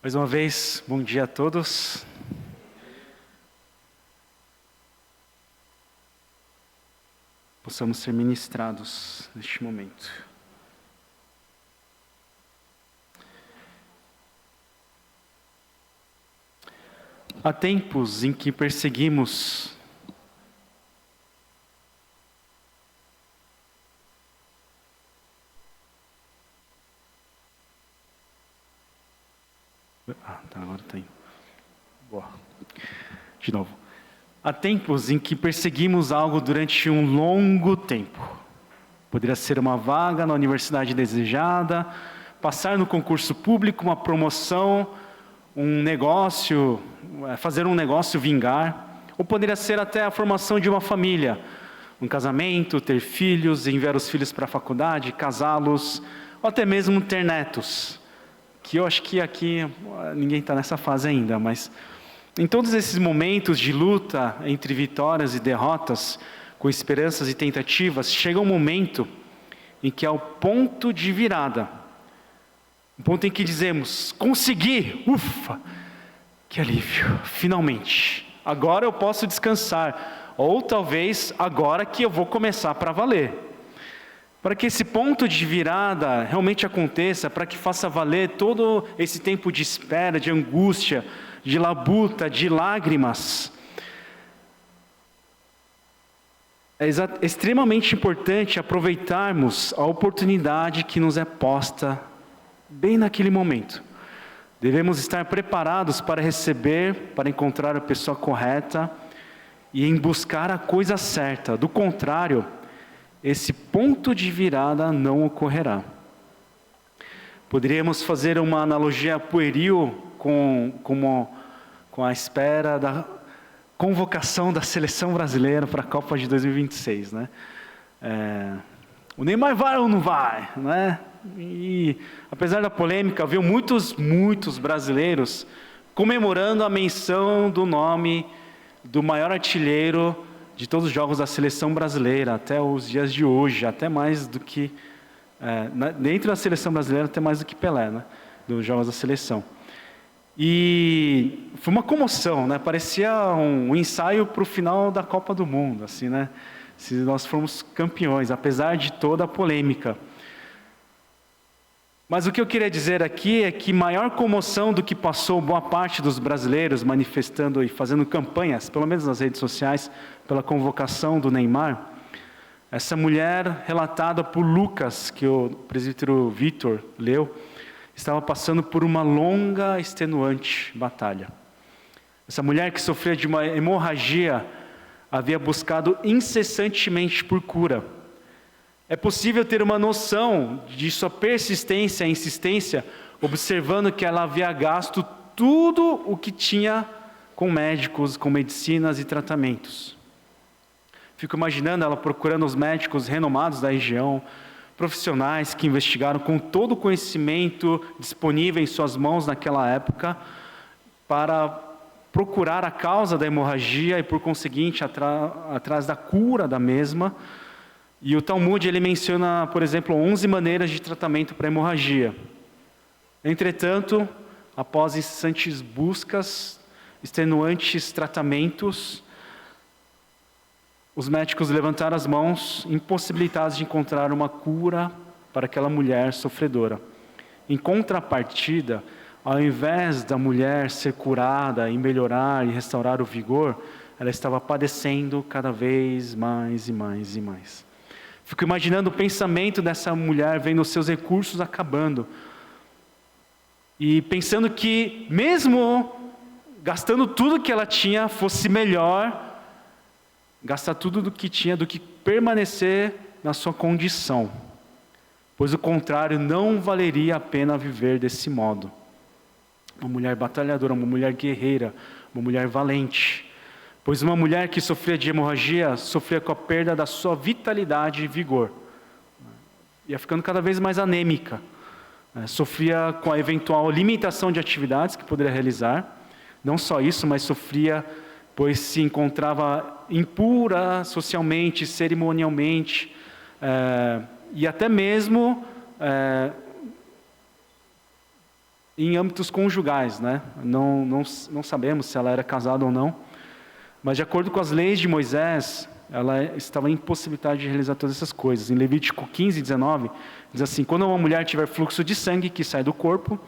Mais uma vez, bom dia a todos. Possamos ser ministrados neste momento. Há tempos em que perseguimos agora tá indo. Boa. De novo. Há tempos em que perseguimos algo durante um longo tempo. Poderia ser uma vaga na universidade desejada, passar no concurso público, uma promoção, um negócio, fazer um negócio vingar, ou poderia ser até a formação de uma família, um casamento, ter filhos, enviar os filhos para a faculdade, casá-los, ou até mesmo ter netos. Que eu acho que aqui ninguém está nessa fase ainda, mas em todos esses momentos de luta entre vitórias e derrotas, com esperanças e tentativas, chega um momento em que é o ponto de virada. Um ponto em que dizemos, consegui, ufa, que alívio, finalmente. Agora eu posso descansar, ou talvez agora que eu vou começar para valer. Para que esse ponto de virada realmente aconteça, para que faça valer todo esse tempo de espera, de angústia, de labuta, de lágrimas, é extremamente importante aproveitarmos a oportunidade que nos é posta bem naquele momento. Devemos estar preparados para receber, para encontrar a pessoa correta e em buscar a coisa certa. Do contrário, esse ponto de virada não ocorrerá. Poderíamos fazer uma analogia pueril com a espera da convocação da seleção brasileira para a Copa de 2026, né? O Neymar vai ou não vai, né? E apesar da polêmica, viu muitos brasileiros comemorando a menção do nome do maior artilheiro de todos os jogos da seleção brasileira, até os dias de hoje, até mais do que, dentro da seleção brasileira, até mais do que Pelé, né? Dos jogos da seleção. E foi uma comoção, né? Parecia um ensaio para o final da Copa do Mundo, assim, né? Se nós formos campeões, apesar de toda a polêmica. Mas o que eu queria dizer aqui é que maior comoção do que passou boa parte dos brasileiros manifestando e fazendo campanhas, pelo menos nas redes sociais, pela convocação do Neymar, essa mulher relatada por Lucas, que o presbítero Vitor leu, estava passando por uma longa, extenuante batalha. Essa mulher que sofria de uma hemorragia havia buscado incessantemente por cura. É possível ter uma noção de sua persistência e insistência, observando que ela havia gasto tudo o que tinha com médicos, com medicinas e tratamentos. Fico imaginando ela procurando os médicos renomados da região, profissionais que investigaram com todo o conhecimento disponível em suas mãos naquela época, para procurar a causa da hemorragia e, por conseguinte, atrás da cura da mesma. E o Talmud, ele menciona, por exemplo, 11 maneiras de tratamento para hemorragia. Entretanto, após incessantes buscas, extenuantes tratamentos, os médicos levantaram as mãos, impossibilitados de encontrar uma cura para aquela mulher sofredora. Em contrapartida, ao invés da mulher ser curada e melhorar e restaurar o vigor, ela estava padecendo cada vez mais e mais e mais. Fico imaginando o pensamento dessa mulher vendo os seus recursos acabando. E pensando que mesmo gastando tudo que ela tinha, fosse melhor gastar tudo do que tinha do que permanecer na sua condição. Pois o contrário, não valeria a pena viver desse modo. Uma mulher batalhadora, uma mulher guerreira, uma mulher valente. Pois uma mulher que sofria de hemorragia, sofria com a perda da sua vitalidade e vigor. Ia ficando cada vez mais anêmica. Sofria com a eventual limitação de atividades que poderia realizar. Não só isso, mas sofria pois se encontrava impura socialmente, cerimonialmente, e até mesmo em âmbitos conjugais, né? Não sabemos se ela era casada ou não, mas de acordo com as leis de Moisés, ela estava impossibilitada de realizar todas essas coisas. Em Levítico 15, 19, diz assim: quando uma mulher tiver fluxo de sangue que sai do corpo,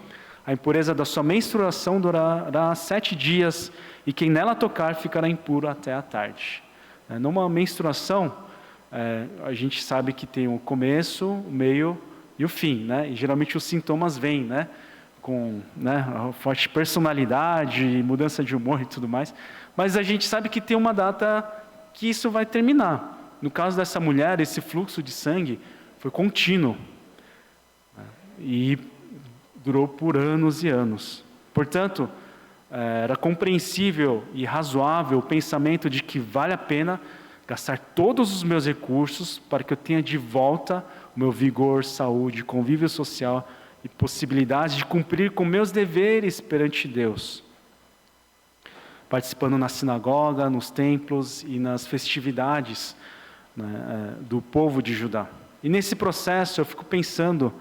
a impureza da sua menstruação durará 7 dias, e quem nela tocar ficará impuro até a tarde. Numa menstruação, a gente sabe que tem o começo, o meio e o fim, né? E geralmente os sintomas vêm, né? Com, né, a forte personalidade, mudança de humor e tudo mais. Mas a gente sabe que tem uma data que isso vai terminar. No caso dessa mulher, esse fluxo de sangue foi contínuo, né? E durou por anos e anos. Portanto, era compreensível e razoável o pensamento de que vale a pena gastar todos os meus recursos para que eu tenha de volta o meu vigor, saúde, convívio social e possibilidade de cumprir com meus deveres perante Deus, participando na sinagoga, nos templos e nas festividades, né, do povo de Judá. E nesse processo eu fico pensando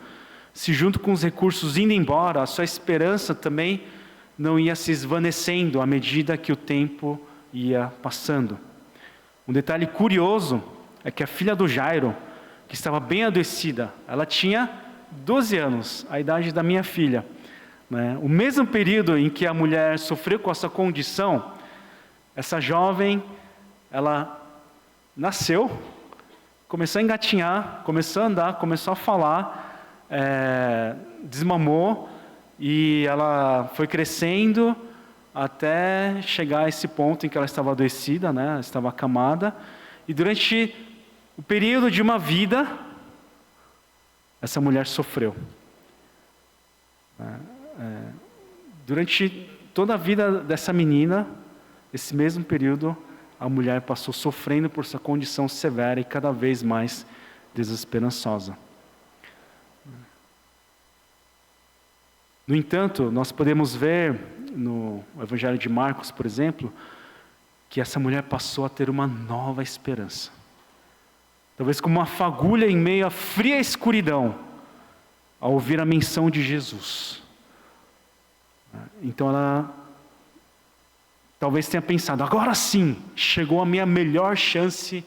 se, junto com os recursos indo embora, a sua esperança também não ia se esvanecendo à medida que o tempo ia passando. Um detalhe curioso é que a filha do Jairo, que estava bem adoecida, ela tinha 12 anos, a idade da minha filha, né? O mesmo período em que a mulher sofreu com essa condição, essa jovem, ela nasceu, começou a engatinhar, começou a andar, começou a falar, desmamou, e ela foi crescendo até chegar a esse ponto em que ela estava adoecida, né? Ela estava acamada, e durante o período de uma vida, essa mulher sofreu. Durante toda a vida dessa menina, esse mesmo período, a mulher passou sofrendo por sua condição severa e cada vez mais desesperançosa. No entanto, nós podemos ver no Evangelho de Marcos, por exemplo, que essa mulher passou a ter uma nova esperança. Talvez como uma fagulha em meio à fria escuridão, ao ouvir a menção de Jesus. Então ela talvez tenha pensado: agora sim, chegou a minha melhor chance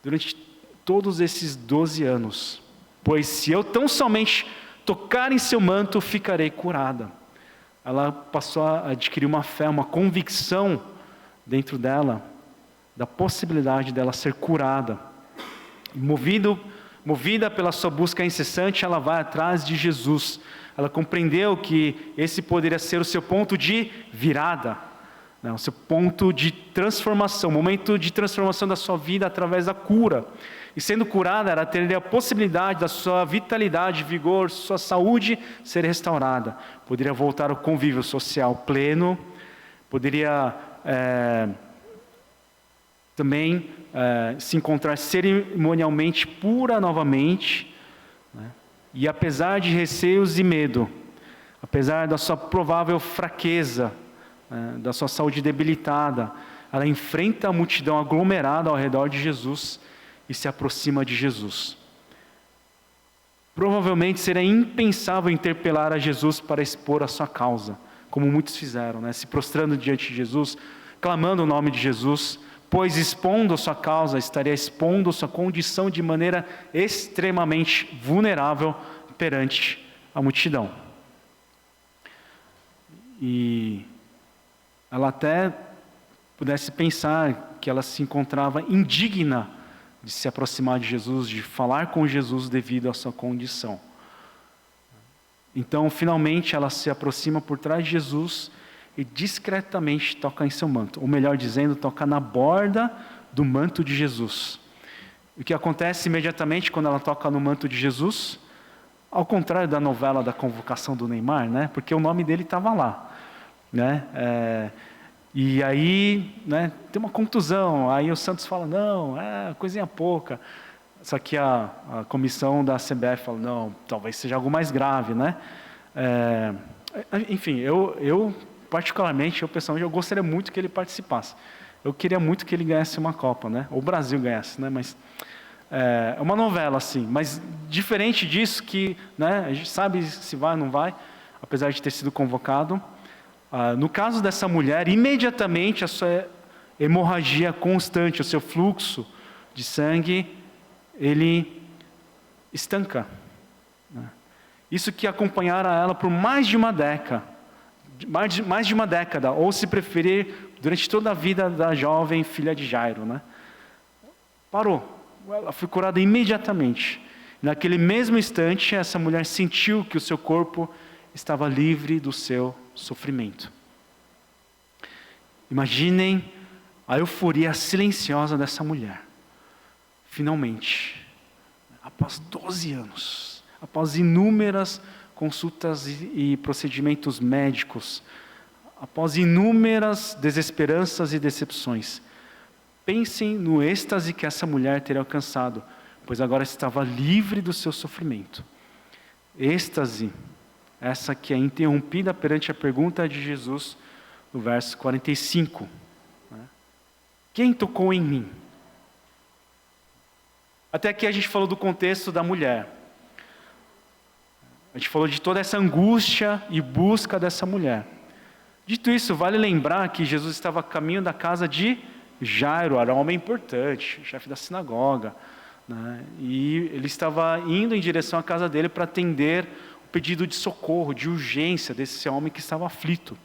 durante todos esses 12 anos. Pois se eu tão somente tocar em seu manto, ficarei curada. Ela passou a adquirir uma fé, uma convicção dentro dela, da possibilidade dela ser curada. Movida pela sua busca incessante, ela vai atrás de Jesus. Ela compreendeu que esse poderia ser o seu ponto de virada, né? O seu ponto de transformação, momento de transformação da sua vida através da cura. E sendo curada, ela teria a possibilidade da sua vitalidade, vigor, sua saúde ser restaurada. Poderia voltar ao convívio social pleno, poderia também se encontrar cerimonialmente pura novamente, né? E apesar de receios e medo, apesar da sua provável fraqueza, da sua saúde debilitada, ela enfrenta a multidão aglomerada ao redor de Jesus e se aproxima de Jesus. Provavelmente seria impensável interpelar a Jesus para expor a sua causa, como muitos fizeram, né? Se prostrando diante de Jesus, clamando o nome de Jesus, pois expondo a sua causa, estaria expondo a sua condição de maneira extremamente vulnerável perante a multidão. E ela até pudesse pensar que ela se encontrava indigna de se aproximar de Jesus, de falar com Jesus devido à sua condição. Então, finalmente, ela se aproxima por trás de Jesus e discretamente toca em seu manto, ou melhor dizendo, toca na borda do manto de Jesus. O que acontece imediatamente quando ela toca no manto de Jesus? Ao contrário da novela da convocação do Neymar, né? Porque o nome dele estava lá, né? E aí, né, tem uma contusão, aí o Santos fala: não, coisinha pouca. Só que a comissão da CBF fala: não, talvez seja algo mais grave, né? Enfim, eu particularmente, pessoalmente, eu gostaria muito que ele participasse. Eu queria muito que ele ganhasse uma Copa, né? Ou o Brasil ganhasse, né? Mas é uma novela, assim. Mas diferente disso, que, né, a gente sabe se vai ou não vai, apesar de ter sido convocado. No caso dessa mulher, imediatamente a sua hemorragia constante, o seu fluxo de sangue, ele estanca. Isso que acompanhara ela por mais de uma década, ou se preferir, durante toda a vida da jovem filha de Jairo, né? Parou. Ela foi curada imediatamente. Naquele mesmo instante, essa mulher sentiu que o seu corpo estava livre do seu sofrimento. Imaginem a euforia silenciosa dessa mulher. Finalmente, após 12 anos, após inúmeras consultas e procedimentos médicos, após inúmeras desesperanças e decepções, pensem no êxtase que essa mulher teria alcançado, pois agora estava livre do seu sofrimento. Êxtase, essa que é interrompida perante a pergunta de Jesus, no verso 45. Quem tocou em mim? Até aqui a gente falou do contexto da mulher. A gente falou de toda essa angústia e busca dessa mulher. Dito isso, vale lembrar que Jesus estava a caminho da casa de Jairo, era um homem importante, chefe da sinagoga, né? E ele estava indo em direção à casa dele para atender o pedido de socorro, de urgência desse homem que estava aflito.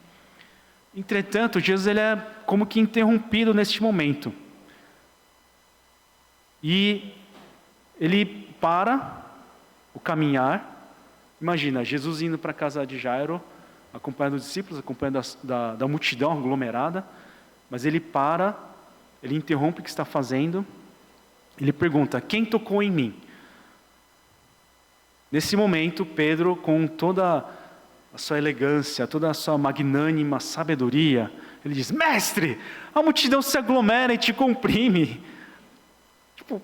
Entretanto, Jesus ele é como que interrompido neste momento. E ele para o caminhar. Imagina, Jesus indo para a casa de Jairo, acompanhado dos discípulos, acompanhado da multidão aglomerada, mas ele para, ele interrompe o que está fazendo, ele pergunta: quem tocou em mim? Nesse momento, Pedro, com toda a sua elegância, toda a sua magnânima sabedoria, ele diz: mestre, a multidão se aglomera e te comprime. Tipo, o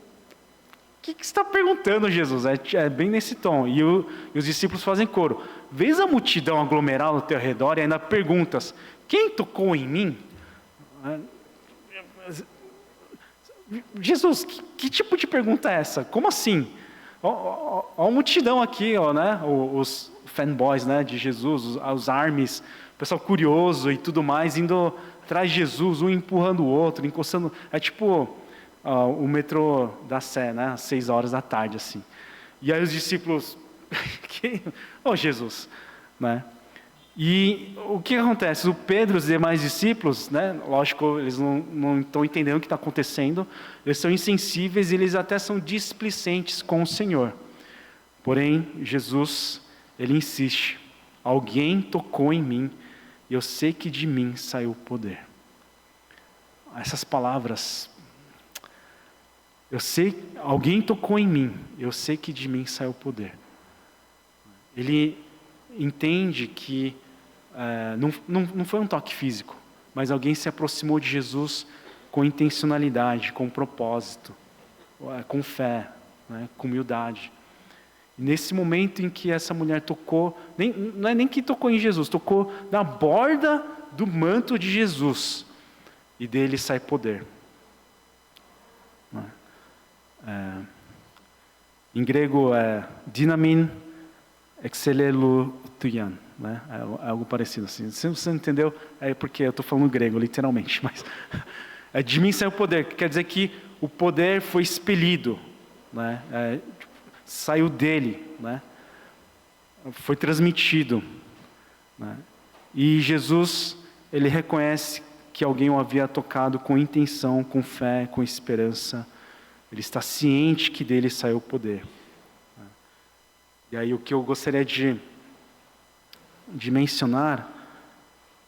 que você está perguntando, Jesus? É bem nesse tom. E os discípulos fazem coro: vês a multidão aglomerada ao teu redor e ainda perguntas: quem tocou em mim? Jesus, que tipo de pergunta é essa? Como assim? Ó a multidão aqui, né? Os fanboys, né, de Jesus, os armies, o pessoal curioso e tudo mais, indo atrás de Jesus, um empurrando o outro, encostando. É tipo o metrô da Sé, né, às 6 horas da tarde, assim. E aí os discípulos, Jesus, né? E o que acontece? O Pedro e os demais discípulos, né, lógico, eles não estão entendendo o que está acontecendo, eles são insensíveis e eles até são displicentes com o Senhor. Porém, Jesus, ele insiste: alguém tocou em mim e eu sei que de mim saiu o poder. Essas palavras, alguém tocou em mim, eu sei que de mim saiu o poder. Ele entende que não foi um toque físico, mas alguém se aproximou de Jesus com intencionalidade, com propósito, com fé, né, com humildade. E nesse momento em que essa mulher tocou, não é nem que tocou em Jesus, tocou na borda do manto de Jesus, e dele sai poder. Em grego é dynamin excelelutian, né? É algo parecido assim. Se você não entendeu, é porque eu estou falando grego, literalmente. Mas de mim saiu o poder, que quer dizer que o poder foi expelido, né? Saiu dele, né? Foi transmitido, né? E Jesus, ele reconhece que alguém o havia tocado com intenção, com fé, com esperança. Ele está ciente que dele saiu o poder. E aí o que eu gostaria de mencionar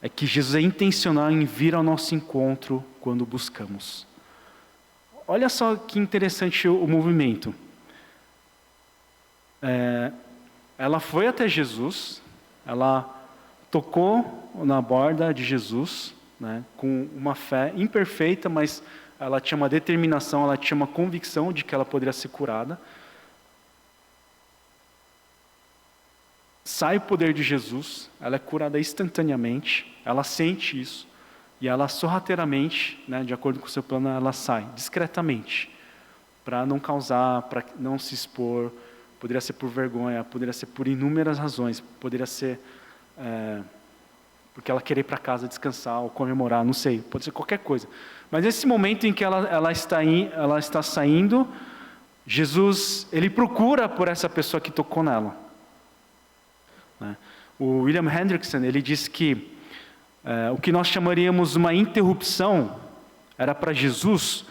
é que Jesus é intencional em vir ao nosso encontro quando buscamos. Olha só que interessante o movimento. Ela foi até Jesus, ela tocou na borda de Jesus, né, com uma fé imperfeita, mas ela tinha uma determinação, ela tinha uma convicção de que ela poderia ser curada. Sai o poder de Jesus, ela é curada instantaneamente, ela sente isso, e ela sorrateiramente, né, de acordo com o seu plano, ela sai discretamente, para não causar, para não se expor. Poderia ser por vergonha, poderia ser por inúmeras razões, poderia ser porque ela querer ir para casa descansar ou comemorar, não sei, pode ser qualquer coisa. Mas nesse momento em que ela está saindo, Jesus, ele procura por essa pessoa que tocou nela. O William Hendrickson, ele diz que o que nós chamaríamos uma interrupção era para Jesus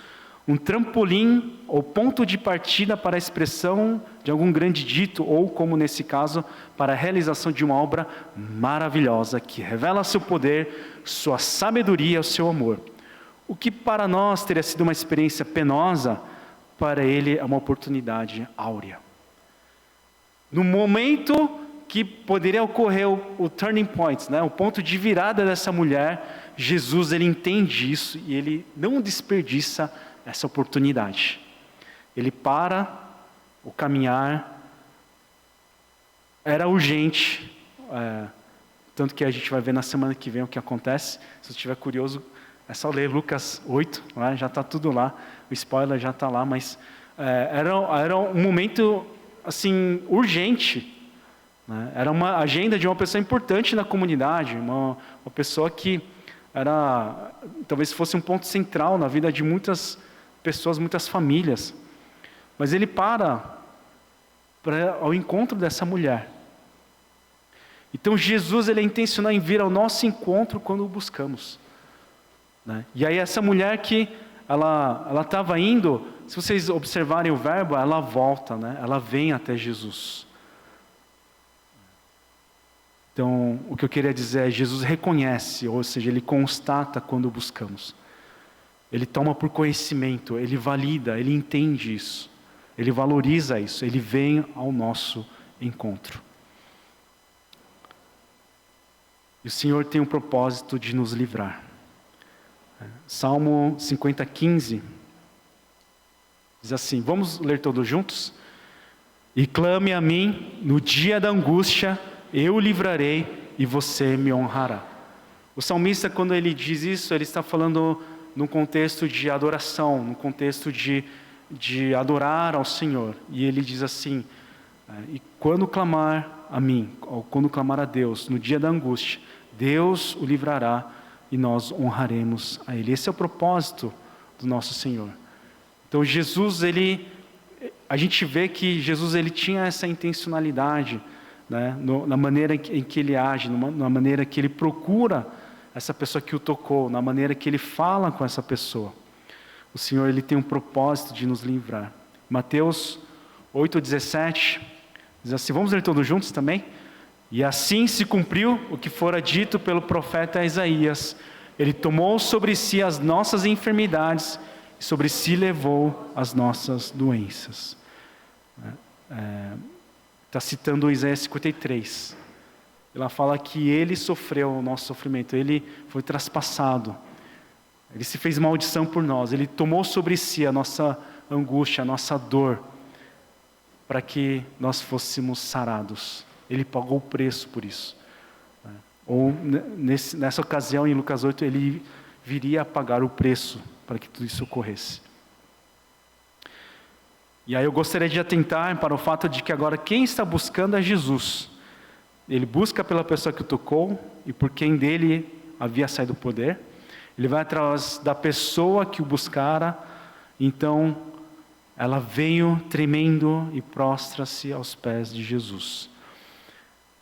um trampolim ou ponto de partida para a expressão de algum grande dito, ou, como nesse caso, para a realização de uma obra maravilhosa que revela seu poder, sua sabedoria, o seu amor. O que para nós teria sido uma experiência penosa, para ele é uma oportunidade áurea. No momento que poderia ocorrer o turning point, o ponto de virada dessa mulher, Jesus, ele entende isso e ele não desperdiça essa oportunidade. Ele para o caminhar, era urgente, tanto que a gente vai ver na semana que vem o que acontece. Se você estiver curioso, é só ler Lucas 8, já está tudo lá, o spoiler já está lá, mas era um momento assim, urgente. Era uma agenda de uma pessoa importante na comunidade, uma pessoa que talvez fosse um ponto central na vida de muitas pessoas, muitas famílias. Mas ele para ao encontro dessa mulher. Então Jesus, ele é intencional em vir ao nosso encontro quando o buscamos. E aí essa mulher que ela estava indo, se vocês observarem o verbo, ela volta, ela vem até Jesus. Então, o que eu queria dizer é, Jesus reconhece, ou seja, ele constata quando o buscamos. Ele toma por conhecimento, ele valida, ele entende isso, ele valoriza isso, ele vem ao nosso encontro. E o Senhor tem um propósito de nos livrar. Salmo 50:15 diz assim, vamos ler todos juntos? E clame a mim no dia da angústia, eu o livrarei e você me honrará. O salmista, quando ele diz isso, ele está falando num contexto de adoração, num contexto de adorar ao Senhor. E ele diz assim, e quando clamar a mim, ou quando clamar a Deus, no dia da angústia, Deus o livrará e nós honraremos a Ele. Esse é o propósito do nosso Senhor. Então Jesus, a gente vê que Jesus, ele tinha essa intencionalidade, na maneira em que ele age, na maneira que ele procura essa pessoa que o tocou, na maneira que ele fala com essa pessoa. O Senhor, ele tem um propósito de nos livrar. Mateus 8:17 diz assim, vamos ler todos juntos também? E assim se cumpriu o que fora dito pelo profeta Isaías. Ele tomou sobre si as nossas enfermidades e sobre si levou as nossas doenças. Está citando Isaías 53. Ela fala que ele sofreu o nosso sofrimento, ele foi traspassado, ele se fez maldição por nós, ele tomou sobre si a nossa angústia, a nossa dor, para que nós fôssemos sarados. Ele pagou o preço por isso. Ou nessa ocasião, em Lucas 8, ele viria a pagar o preço para que tudo isso ocorresse. E aí eu gostaria de atentar para o fato de que agora quem está buscando é Jesus. Ele busca pela pessoa que o tocou e por quem dele havia saído o poder. Ele vai atrás da pessoa que o buscara. Então, ela veio tremendo e prostra-se aos pés de Jesus.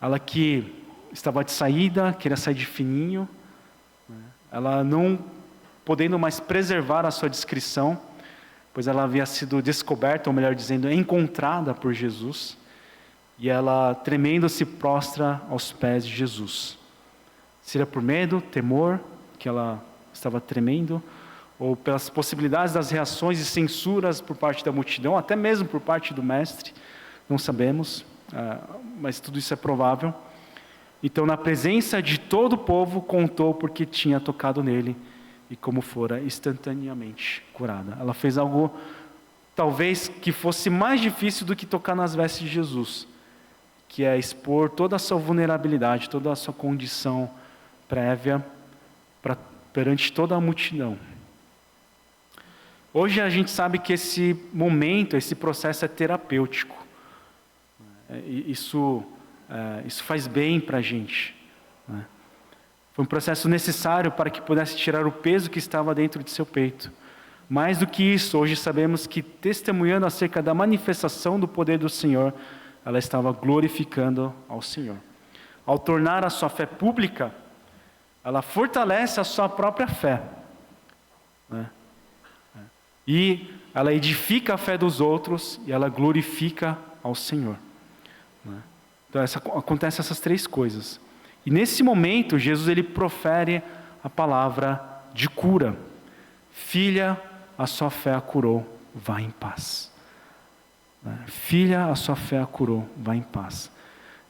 Ela que estava de saída, queria sair de fininho. Ela não podendo mais preservar a sua discrição, pois ela havia sido descoberta, ou melhor dizendo, encontrada por Jesus. E ela, tremendo, se prostra aos pés de Jesus. Seria por medo, temor, que ela estava tremendo, ou pelas possibilidades das reações e censuras por parte da multidão, até mesmo por parte do mestre, não sabemos, mas tudo isso é provável. Então, na presença de todo o povo, contou porque tinha tocado nele, e como fora instantaneamente curada. Ela fez algo, talvez, que fosse mais difícil do que tocar nas vestes de Jesus, que é expor toda a sua vulnerabilidade, toda a sua condição prévia perante toda a multidão. Hoje a gente sabe que esse momento, esse processo é terapêutico. Isso faz bem para a gente, né? Foi um processo necessário para que pudesse tirar o peso que estava dentro de seu peito. Mais do que isso, hoje sabemos que, testemunhando acerca da manifestação do poder do Senhor, ela estava glorificando ao Senhor. Ao tornar a sua fé pública, ela fortalece a sua própria fé, né? E ela edifica a fé dos outros e ela glorifica ao Senhor, né? Então acontecem essas três coisas. E nesse momento, Jesus ele profere a palavra de cura. Filha, a sua fé a curou, vá em paz. Filha, a sua fé a curou, vá em paz.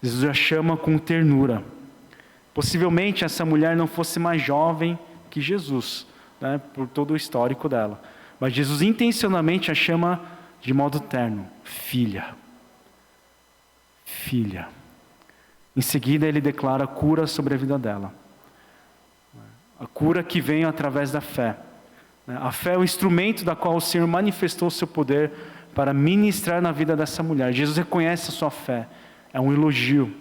Jesus a chama com ternura. Possivelmente essa mulher não fosse mais jovem que Jesus, né, por todo o histórico dela. Mas Jesus intencionalmente a chama de modo terno, filha. Filha. Em seguida ele declara cura sobre a vida dela. A cura que vem através da fé. A fé é o instrumento da qual o Senhor manifestou o seu poder para ministrar na vida dessa mulher. Jesus reconhece a sua fé. É um elogio.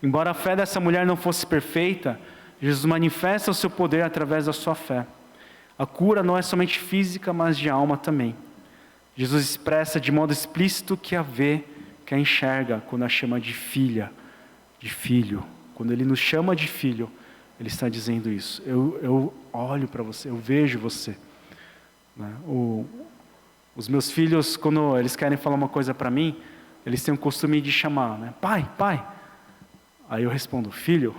Embora a fé dessa mulher não fosse perfeita, Jesus manifesta o seu poder através da sua fé. A cura não é somente física, mas de alma também. Jesus expressa de modo explícito que a vê, que a enxerga, quando a chama de filha, de filho. Quando ele nos chama de filho, ele está dizendo isso. Eu olho para você, eu vejo você. Os meus filhos, quando eles querem falar uma coisa para mim, eles têm o costume de chamar, né? Pai, pai. Aí eu respondo, filho.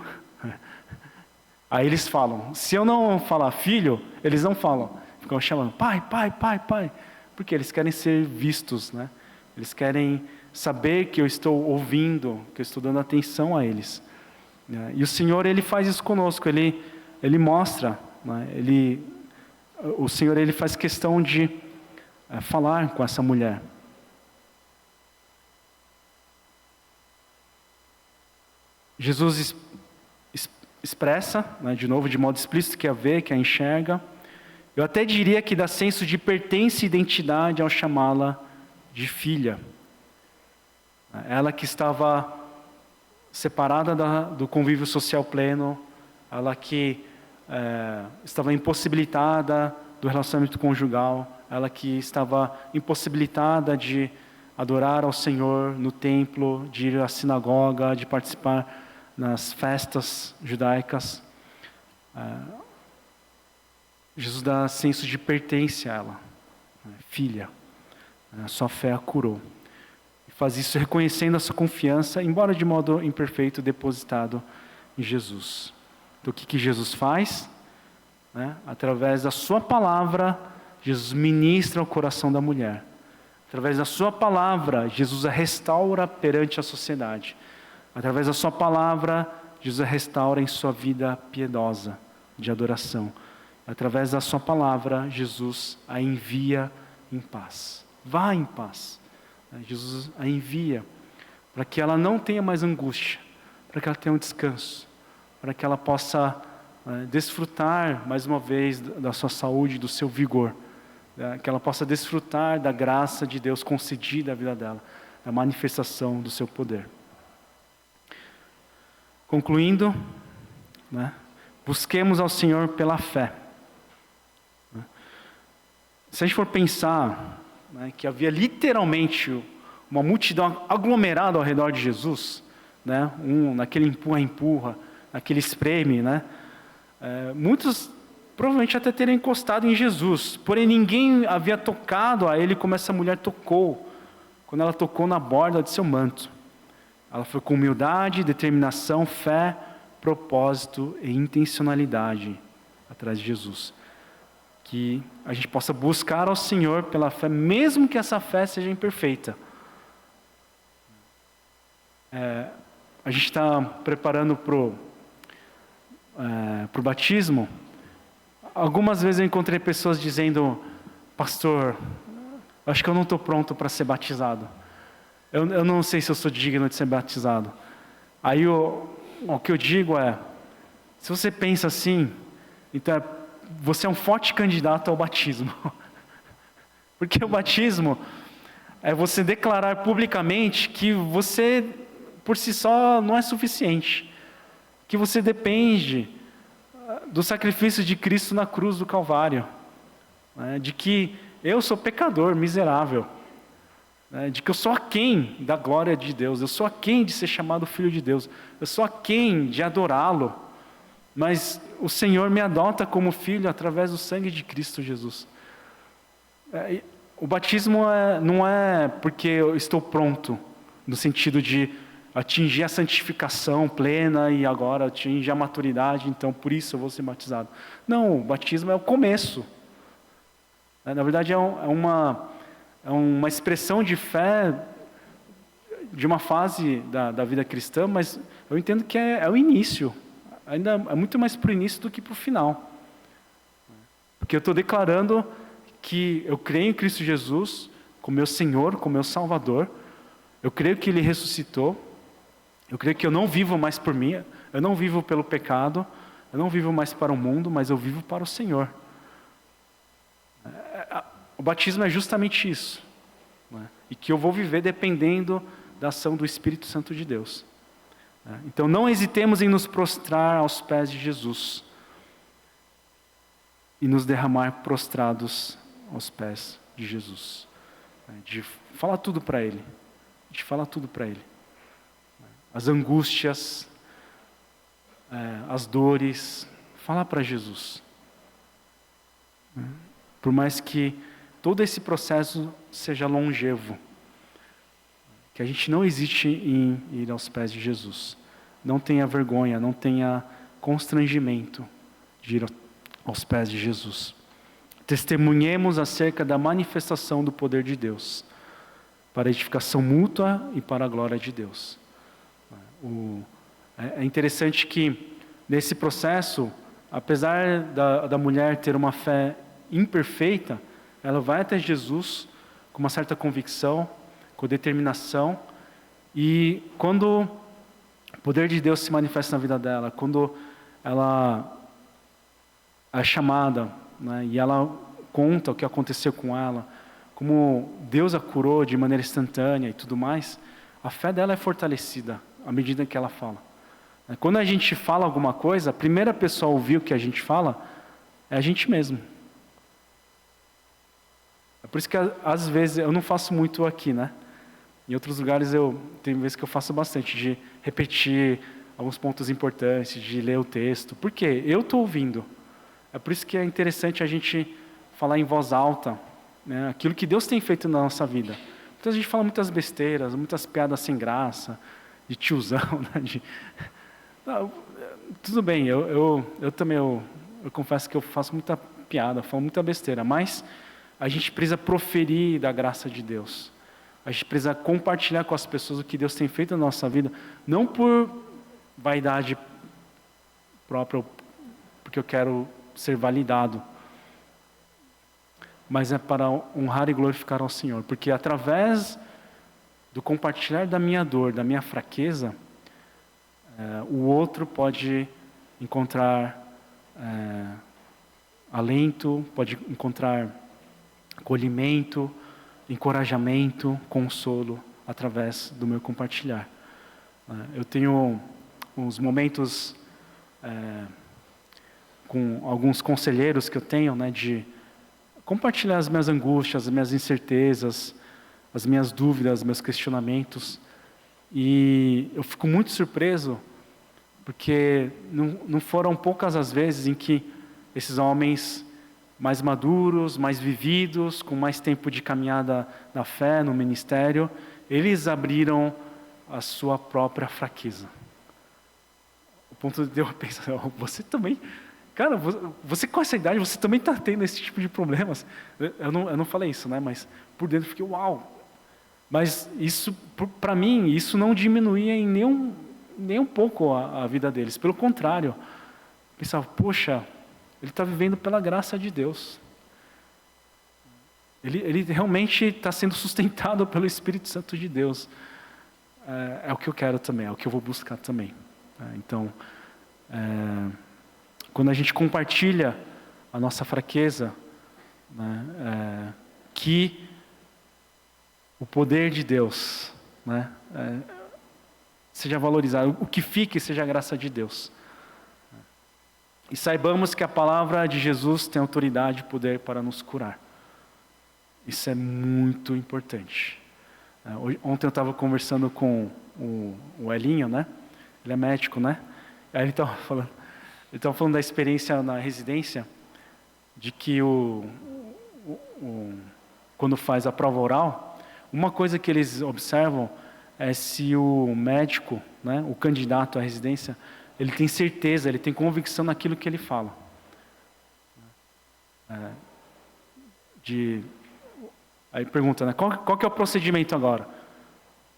Aí eles falam. Se eu não falar filho, eles não falam. Ficam chamando, pai, pai, pai, pai. Porque eles querem ser vistos, né? Eles querem saber que eu estou ouvindo, que eu estou dando atenção a eles. E o Senhor, ele faz isso conosco. Ele mostra, né? O Senhor, ele faz questão de falar com essa mulher. Jesus expressa, né, de novo, de modo explícito, que a vê, que a enxerga. Eu até diria que dá senso de pertença e identidade ao chamá-la de filha. Ela que estava separada do convívio social pleno, ela que estava impossibilitada do relacionamento conjugal, ela que estava impossibilitada de adorar ao Senhor no templo, de ir à sinagoga, de participar nas festas judaicas. Jesus dá senso de pertença a ela, filha. A sua fé a curou. E faz isso reconhecendo a sua confiança, embora de modo imperfeito, depositado em Jesus. Então o que Jesus faz? Através da sua palavra, Jesus ministra o coração da mulher. Através da sua palavra, Jesus a restaura perante a sociedade. Através da sua palavra, Jesus a restaura em sua vida piedosa, de adoração. Através da sua palavra, Jesus a envia em paz. Vá em paz. Jesus a envia para que ela não tenha mais angústia, para que ela tenha um descanso, para que ela possa desfrutar mais uma vez da sua saúde, do seu vigor, que ela possa desfrutar da graça de Deus concedida à vida dela, a manifestação do seu poder. Concluindo, busquemos ao Senhor pela fé. Se a gente for pensar que havia literalmente uma multidão aglomerada ao redor de Jesus, naquele empurra-empurra, naquele espreme, muitos provavelmente até teriam encostado em Jesus, porém ninguém havia tocado a ele como essa mulher tocou, quando ela tocou na borda de seu manto. Ela foi com humildade, determinação, fé, propósito e intencionalidade atrás de Jesus. Que a gente possa buscar ao Senhor pela fé, mesmo que essa fé seja imperfeita. A gente está preparando para o batismo. Algumas vezes eu encontrei pessoas dizendo, pastor, acho que eu não estou pronto para ser batizado. Eu não sei se eu sou digno de ser batizado. Aí o que eu digo é, se você pensa assim, então você é um forte candidato ao batismo. Porque o batismo é você declarar publicamente que você, por si só, não é suficiente. que você depende do sacrifício de Cristo na cruz do Calvário, né? De que eu sou pecador, miserável, né? De que eu sou aquém da glória de Deus, eu sou aquém de ser chamado filho de Deus, eu sou aquém de adorá-lo, mas o Senhor me adota como filho através do sangue de Cristo Jesus. O batismo não é porque eu estou pronto, no sentido de atingir a santificação plena e agora atingir a maturidade, então por isso eu vou ser batizado. Não, o batismo é o começo. Na verdade é uma expressão de fé de uma fase da vida cristã, mas eu entendo que é o início. Ainda é muito mais para o início do que para o final. Porque eu estou declarando que eu creio em Cristo Jesus como meu Senhor, como meu Salvador. Eu creio que Ele ressuscitou. Eu creio que eu não vivo mais por mim. Eu não vivo pelo pecado. Eu não vivo mais para o mundo, mas eu vivo para o Senhor. O batismo é justamente isso. Né? E que eu vou viver dependendo da ação do Espírito Santo de Deus. Então não hesitemos em nos prostrar aos pés de Jesus e nos derramar prostrados aos pés de Jesus, de falar tudo para Ele, as angústias, as dores, falar para Jesus. Por mais que todo esse processo seja longevo, que a gente não hesite em ir aos pés de Jesus. Não tenha vergonha, não tenha constrangimento de ir aos pés de Jesus. Testemunhemos acerca da manifestação do poder de Deus, para a edificação mútua e para a glória de Deus. É interessante que, nesse processo, apesar da mulher ter uma fé imperfeita, ela vai até Jesus com uma certa convicção, com determinação, e quando o poder de Deus se manifesta na vida dela, quando ela é chamada, né, e ela conta o que aconteceu com ela, como Deus a curou de maneira instantânea e tudo mais, a fé dela é fortalecida à medida que ela fala. Quando a gente fala alguma coisa, a primeira pessoa a ouvir o que a gente fala é a gente mesmo. É por isso que às vezes eu não faço muito aqui, né? Em outros lugares tem vezes que eu faço bastante, de repetir alguns pontos importantes, de ler o texto. Por quê? Eu estou ouvindo. É por isso que é interessante a gente falar em voz alta, né, aquilo que Deus tem feito na nossa vida. Então a gente fala muitas besteiras, muitas piadas sem graça, de tiozão, né, Não, tudo bem, eu também eu confesso que eu faço muita piada, falo muita besteira, mas a gente precisa proferir da graça de Deus. A gente precisa compartilhar com as pessoas o que Deus tem feito na nossa vida, não por vaidade própria, porque eu quero ser validado, mas é para honrar e glorificar ao Senhor, porque através do compartilhar da minha dor, da minha fraqueza, o outro pode encontrar alento, pode encontrar acolhimento, encorajamento, consolo, através do meu compartilhar. Eu tenho uns momentos com alguns conselheiros que eu tenho, né, de compartilhar as minhas angústias, as minhas incertezas, as minhas dúvidas, meus questionamentos. E eu fico muito surpreso, porque não foram poucas as vezes em que esses homens mais maduros, mais vividos, com mais tempo de caminhada na fé, no ministério, eles abriram a sua própria fraqueza. O ponto de eu pensar, você também, cara, você com essa idade, você também está tendo esse tipo de problemas. Eu não falei isso, né? Mas por dentro eu fiquei, uau! Mas isso, para mim, isso não diminuía em nem um pouco a vida deles. Pelo contrário, eu pensava, poxa, ele está vivendo pela graça de Deus. Ele realmente está sendo sustentado pelo Espírito Santo de Deus. É o que eu quero também, é o que eu vou buscar também. Então, quando a gente compartilha a nossa fraqueza, né, que o poder de Deus, né, seja valorizado. O que fique seja a graça de Deus. E saibamos que a palavra de Jesus tem autoridade e poder para nos curar. Isso é muito importante. Ontem eu estava conversando com o Elinho, né? Ele é médico, né? Aí ele estava falando da experiência na residência, de que quando faz a prova oral, uma coisa que eles observam é se o médico, né, o candidato à residência, ele tem certeza, ele tem convicção naquilo que ele fala. Aí pergunta, né, qual que é o procedimento agora?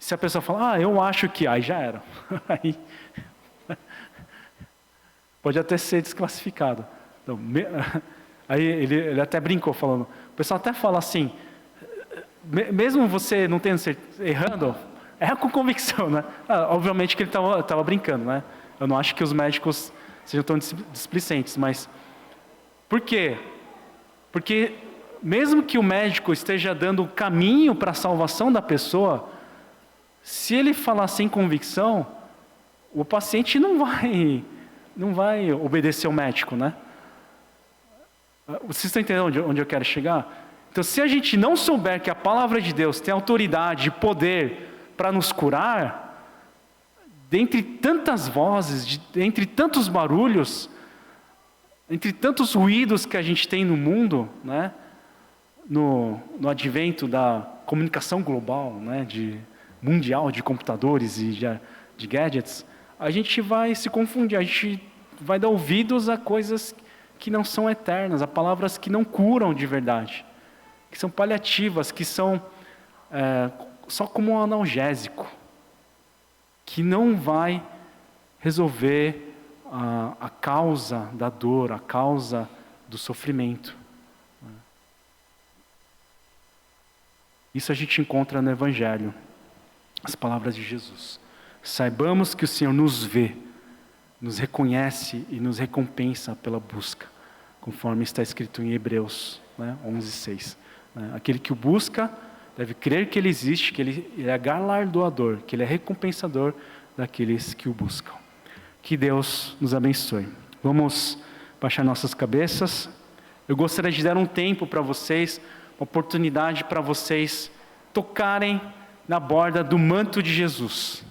Se a pessoa fala, eu acho que, aí já era. Aí pode até ser desclassificado. Então, aí ele até brincou falando, o pessoal até fala assim, mesmo você não tendo certeza, errando, erra com convicção, né? Obviamente que ele estava brincando, né? Eu não acho que os médicos sejam tão displicentes, mas por quê? Porque mesmo que o médico esteja dando o caminho para a salvação da pessoa, se ele falar sem convicção, o paciente não vai obedecer ao médico, né? Vocês estão entendendo onde eu quero chegar? Então, se a gente não souber que a palavra de Deus tem autoridade e poder para nos curar, dentre tantas vozes, entre tantos barulhos, entre tantos ruídos que a gente tem no mundo, né? No advento da comunicação global, né? Mundial de computadores e de gadgets, a gente vai se confundir, a gente vai dar ouvidos a coisas que não são eternas, a palavras que não curam de verdade, que são paliativas, que são só como um analgésico, que não vai resolver a causa da dor, a causa do sofrimento. Isso a gente encontra no Evangelho, as palavras de Jesus. Saibamos que o Senhor nos vê, nos reconhece e nos recompensa pela busca, conforme está escrito em Hebreus 11:6. Aquele que o busca deve crer que Ele existe, que Ele é galardoador, que Ele é recompensador daqueles que o buscam. Que Deus nos abençoe. Vamos baixar nossas cabeças. Eu gostaria de dar um tempo para vocês, uma oportunidade para vocês tocarem na borda do manto de Jesus.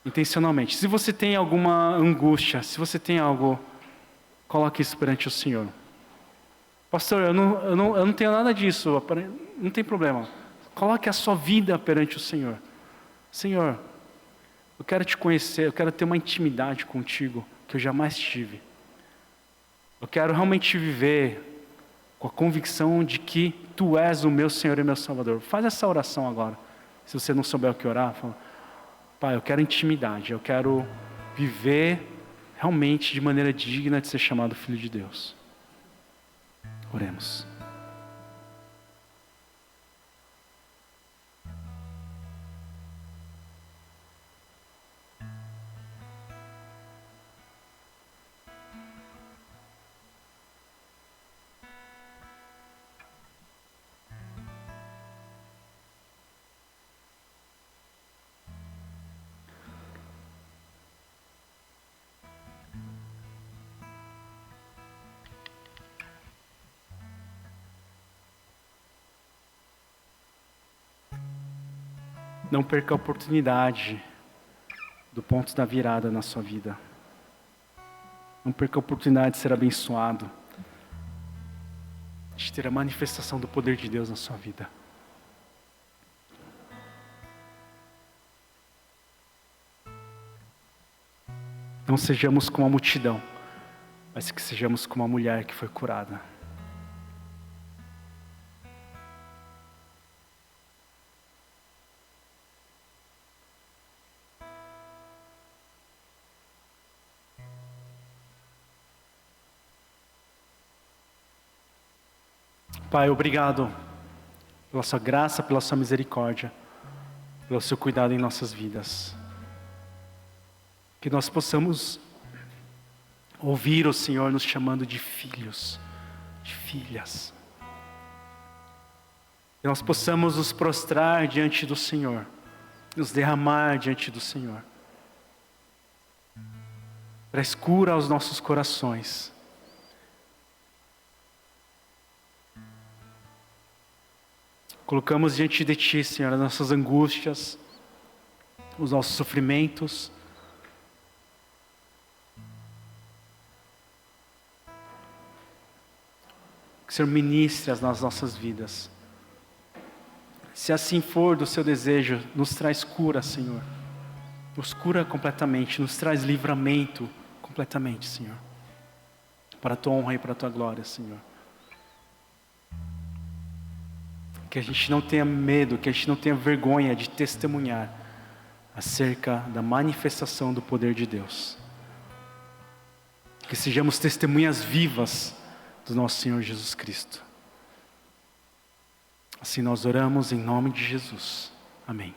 Intencionalmente. Se você tem alguma angústia, se você tem algo, coloque isso perante o Senhor. Pastor, eu não tenho nada disso, não tem problema. Coloque a sua vida perante o Senhor. Senhor, eu quero te conhecer, eu quero ter uma intimidade contigo que eu jamais tive. Eu quero realmente viver com a convicção de que Tu és o meu Senhor e meu Salvador. Faz essa oração agora. Se você não souber o que orar, fala, Pai, eu quero intimidade, eu quero viver realmente de maneira digna de ser chamado Filho de Deus. Oremos. Não perca a oportunidade do ponto da virada na sua vida. Não perca a oportunidade de ser abençoado, de ter a manifestação do poder de Deus na sua vida. Não sejamos como a multidão, mas que sejamos como a mulher que foi curada. Pai, obrigado pela sua graça, pela sua misericórdia, pelo seu cuidado em nossas vidas. Que nós possamos ouvir o Senhor nos chamando de filhos, de filhas. Que nós possamos nos prostrar diante do Senhor nos derramar diante do Senhor. Traz cura aos nossos corações. Colocamos diante de Ti, Senhor, as nossas angústias, os nossos sofrimentos. Que o Senhor ministre as nossas vidas. Se assim for do Seu desejo, nos traz cura, Senhor. Nos cura completamente, nos traz livramento completamente, Senhor. Para a Tua honra e para a Tua glória, Senhor. Que a gente não tenha medo, que a gente não tenha vergonha de testemunhar acerca da manifestação do poder de Deus. Que sejamos testemunhas vivas do nosso Senhor Jesus Cristo. Assim nós oramos em nome de Jesus. Amém.